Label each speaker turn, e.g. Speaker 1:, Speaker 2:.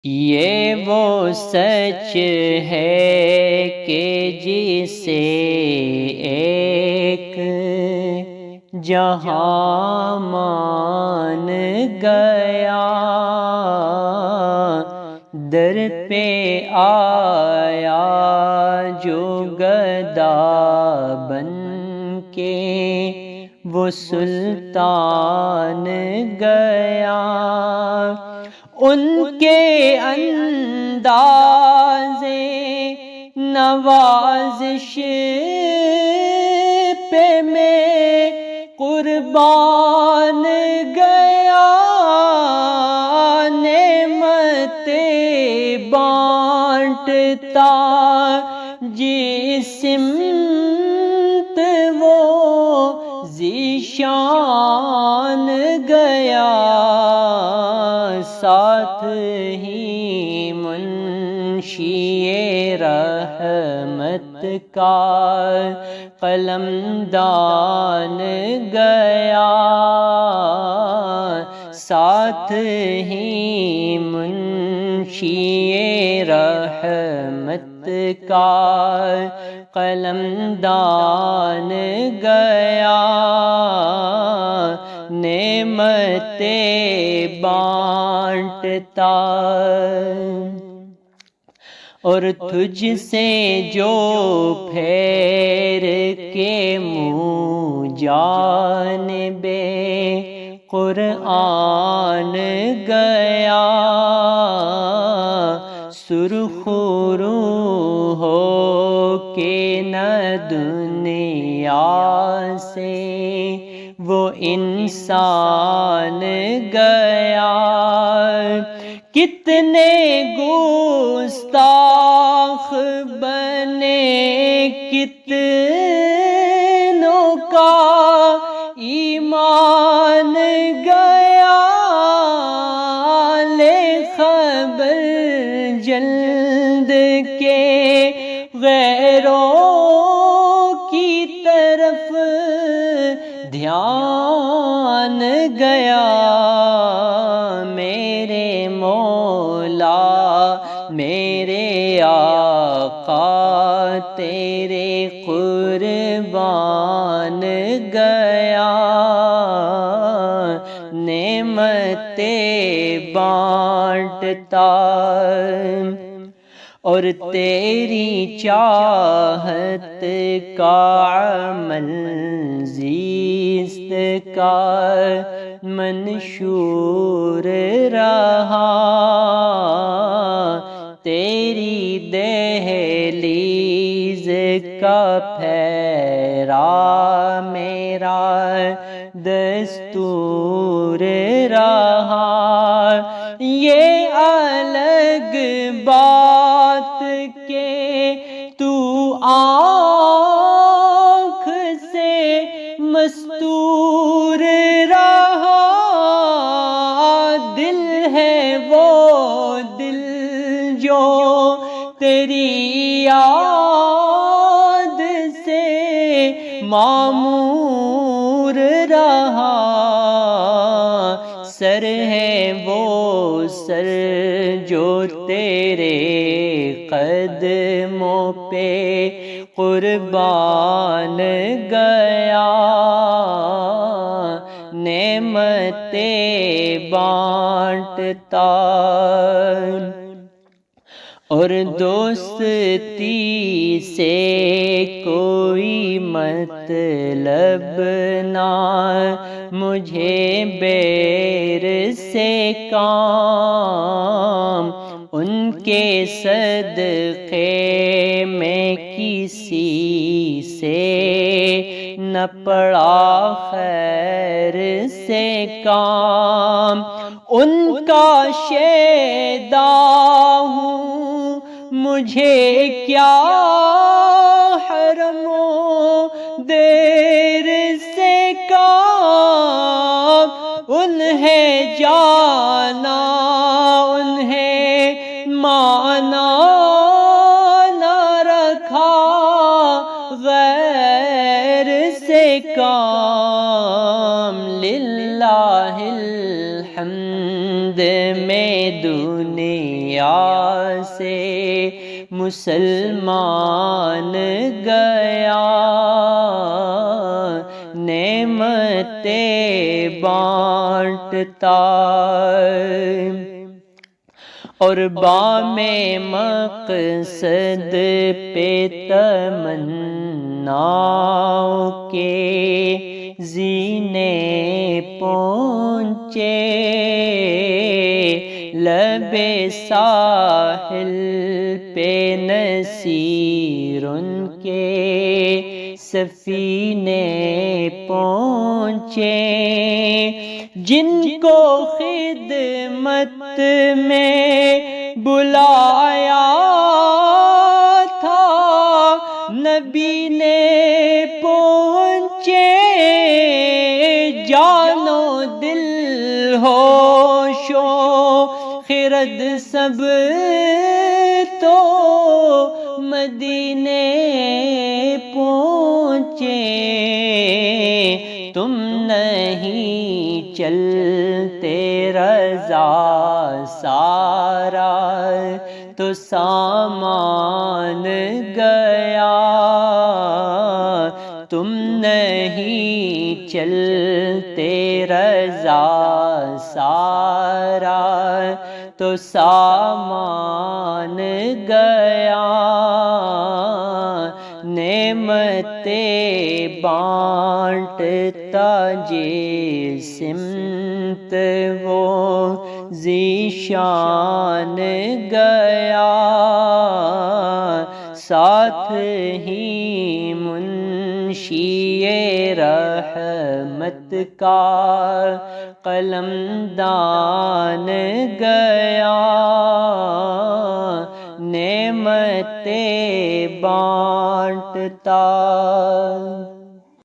Speaker 1: یہ وہ سچ ہے کہ جسے ایک جہاں مان گیا، در پہ آیا جو گدا بن کے وہ سلطان گیا۔ ان کے انداز نوازش پہ میں قربان گیا، نعمتیں بانٹتا جس سمت وہ ذیشان گیا، ساتھ ہی منشی رحمت کا قلم دان گیا، ساتھ ہی منشی رحمت کا قلم دان گیا، نعمتیں بانٹتا۔ اور تجھ سے جو پھیر کے منہ جانب قرآن گیا، سرخ رو ہو کے نہ دنیا سے وہ انسان گیا، کتنے گستاخ بنے، کتنوں کا ایمان گیا، لے خبر جلد کے غیروں کی طرف دھیان گیا، میرے مولا میرے آقا تیرے قربان گیا، نعمتیں بانٹتا۔ اور تیری چاہت کا عمل زیست کا منشور رہا، تیری دہلیز کا پھیرا میرا دستور رہا، یہ الگ بات کہ تو آنکھ سے مستور رہا، دل ہے وہ دل جو تیری یاد سے معمور رہا، سر ہے وہ سر جو تیرے قدموں پہ قربان گیا، نعمتیں بانٹتا۔ اور دوستی سے کوئی مطلب نہ مجھے بیر سے کام، ان کے صدقے میں کسی سے نہ پڑا خیر سے کام، ان کا شیدا ہوں مجھے کیا حرم و دیر سے کام، انہیں جانا انہیں مانا نہ رکھا، غیر سے کام، للہ الحمد میں دنیا دنیا سے مسلمان گیا، نعمتیں بانٹتا اور بام مقصد پہ تمناؤں کے زینے پہنچے، لب ساحل پہ نصیر ان کے سفینے پہنچے، جن کو خدمت میں بلایا تھا نبی نے پہنچے، جان و دل ہوش و خرد سب تو مدینے پہنچے، تم نہیں چلتے رضا سارا تو سامان گیا، تم نہیں چلتے رضا سارا تو سامان گیا، نعمتیں بانٹتا جس سمت وہ ذیشان گیا، ساتھ ہی منشی رحمت کا قلمدان گیا، نعمتیں بانٹتا